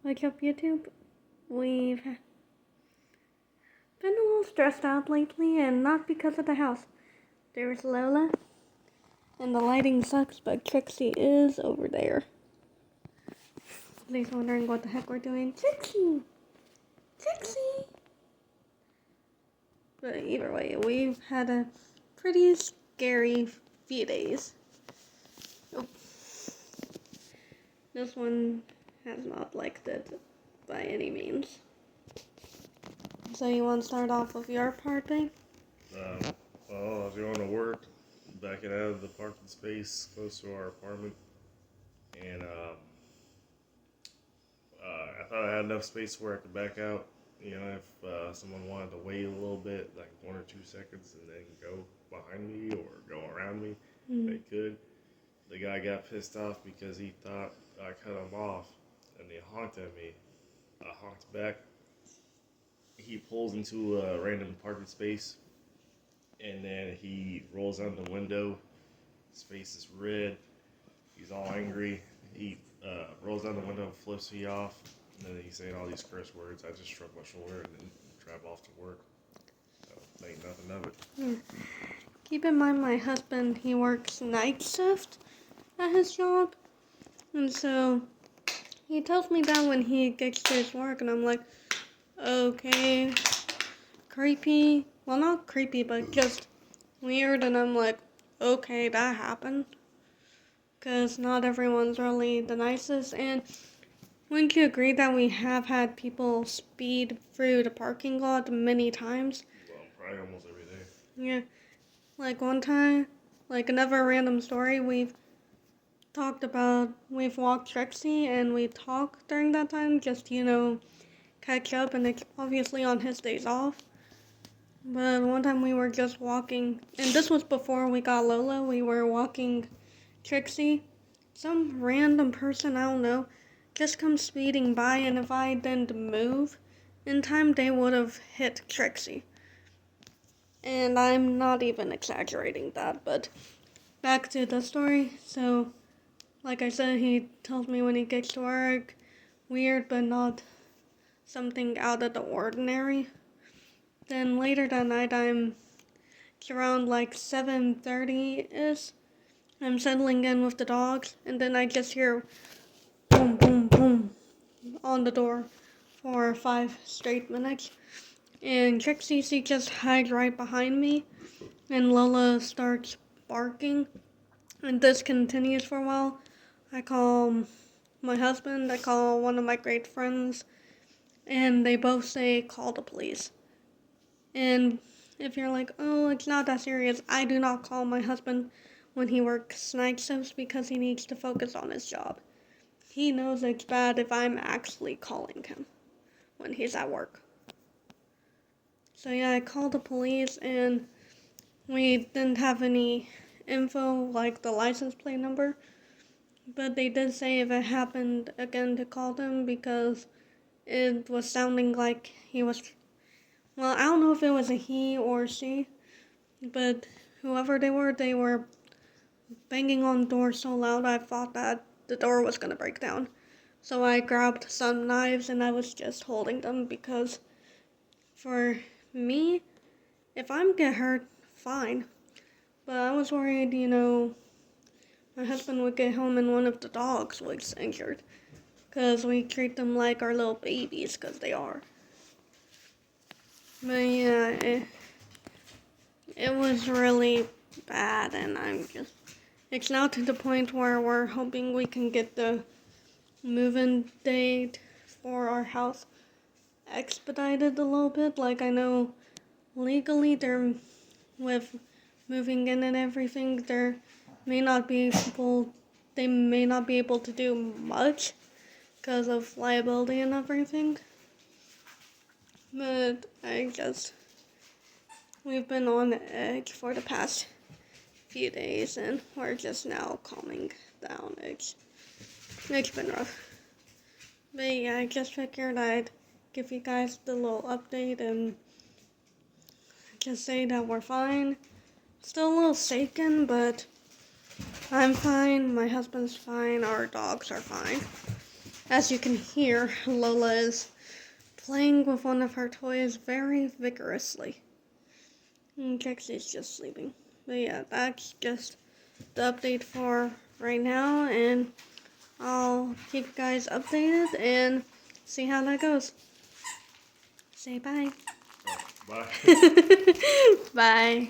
What's up, YouTube? We've been a little stressed out lately, and not because of the house. There's Lola, and the lighting sucks, but Trixie is over there. Please wondering what the heck we're doing. Trixie! Trixie! But either way, we've had a pretty scary few days. Oh, this one has not liked it by any means. So you want to start off with your part, babe? Well, I was going to work, backing out of the parking space close to our apartment, and I thought I had enough space where I could back out. You know, if someone wanted to wait a little bit, like 1 or 2 seconds, and then go behind me or go around me, they could. The guy got pissed off because he thought I cut him off, and he honked at me. I honked back. He pulls into a random parking space, and then he rolls out the window. His face is red. He's all angry. He rolls down the window, flips me off, and then he's saying all these curse words. I just shrug my shoulder and then drive off to work. So, think nothing of it. Keep in mind, my husband, he works night shift at his job. And so he tells me that when he gets to his work, and I'm like, okay, creepy. Well, not creepy, but just weird. And I'm like, okay, that happened. Because not everyone's really the nicest. And wouldn't you agree that we have had people speed through the parking lot many times? Well, probably almost every day. Yeah. Like one time, like another random story, we've walked Trixie and we talked during that time just to, catch up, and it's obviously on his days off. But one time we were just walking, and this was before we got Lola, we were walking Trixie. Some random person, I don't know, just comes speeding by, and if I didn't move in time, they would have hit Trixie. And I'm not even exaggerating that, but back to the story. So, like I said, he tells me when he gets to work, weird but not something out of the ordinary. Then later that night, it's around like 7:30-ish. I'm settling in with the dogs, and then I just hear boom, boom, boom on the door for 5 straight minutes. And Trixie, she just hides right behind me, and Lola starts barking. And this continues for a while. I call my husband, I call one of my great friends, and they both say, call the police. And if you're like, oh, it's not that serious, I do not call my husband when he works night shifts because he needs to focus on his job. He knows it's bad if I'm actually calling him when he's at work. So yeah, I called the police, and we didn't have any info like the license plate number. But they did say if it happened again to call them because it was sounding like he was. Well, I don't know if it was a he or she, but whoever they were banging on the door so loud I thought that the door was going to break down. So I grabbed some knives and I was just holding them because for me, if I'm get hurt, fine. But I was worried, my husband would get home and one of the dogs was injured. Because we treat them like our little babies, because they are. But yeah, it was really bad, and it's now to the point where we're hoping we can get the move-in date for our house expedited a little bit. Like, I know legally with moving in and everything, they may not be able to do much because of liability and everything. But we've been on edge for the past few days, and we're just now calming down. It's been rough. But yeah, I just figured I'd give you guys the little update and just say that we're fine. Still a little shaken, but I'm fine, my husband's fine, our dogs are fine. As you can hear, Lola is playing with one of her toys very vigorously. And Kexie's just sleeping. But yeah, that's just the update for right now, and I'll keep you guys updated and see how that goes. Say bye. Bye. Bye.